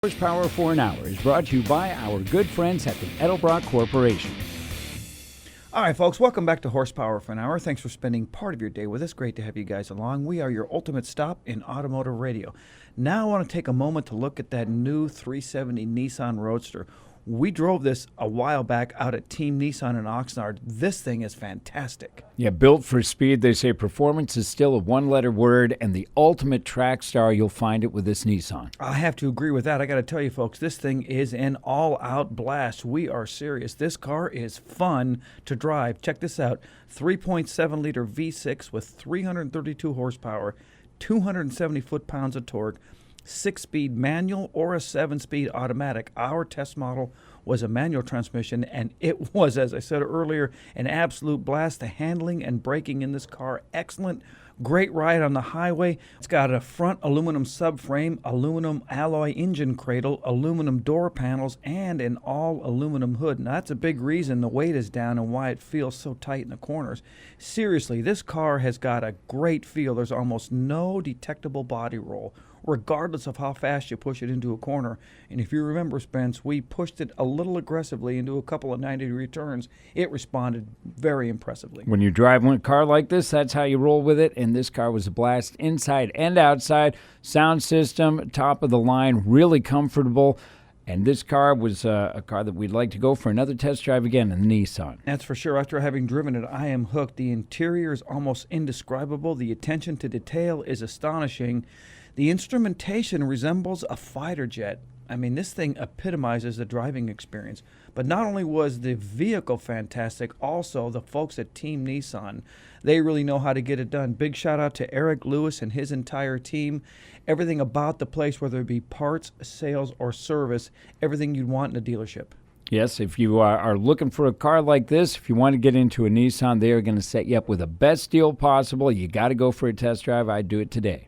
Horsepower for an Hour is brought to you by our good friends at the Edelbrock Corporation. All right, folks, welcome back to Horsepower for an Hour. Thanks for spending part of your day with us. Great to have you guys along. We are your ultimate stop in automotive radio. Now I want to take a moment to look at that new 370 Nissan Roadster. We drove this a while back out at Team Nissan in Oxnard. This thing is fantastic. Yeah, built for speed. They say performance is still a one-letter word, and the ultimate track star, you'll find it with this Nissan. I have to agree with that. I got to tell you, folks, this thing is an all-out blast. We are serious. This car is fun to drive. Check this out. 3.7-liter V6 with 332 horsepower, 270 foot-pounds of torque, 6-speed manual or a 7-speed automatic. Our test model was a manual transmission, and it was, as I said earlier, an absolute blast. The handling and braking in this car, excellent. Great ride on the highway. It's got a front aluminum subframe, aluminum alloy engine cradle, aluminum door panels, and an all-aluminum hood. Now, that's a big reason the weight is down and why it feels so tight in the corners. Seriously, this car has got a great feel. There's almost no detectable body roll, regardless of how fast you push it into a corner. And if you remember, Spence, we pushed it a little aggressively into a couple of 90-degree turns. It responded very impressively. When you drive a car like this, that's how you roll with it, and this car was a blast inside and outside. Sound system, top of the line, really comfortable. And this car was a car that we'd like to go for another test drive again in the Nissan. That's for sure. After having driven it, I am hooked. The interior is almost indescribable. The attention to detail is astonishing. The instrumentation resembles a fighter jet. I mean, this thing epitomizes the driving experience. But not only was the vehicle fantastic, also the folks at Team Nissan, they really know how to get it done. Big shout out to Eric Lewis and his entire team. Everything about the place, whether it be parts, sales, or service, everything you'd want in a dealership. Yes, if you are looking for a car like this, if you want to get into a Nissan, they are going to set you up with the best deal possible. You got to go for a test drive. I'd do it today.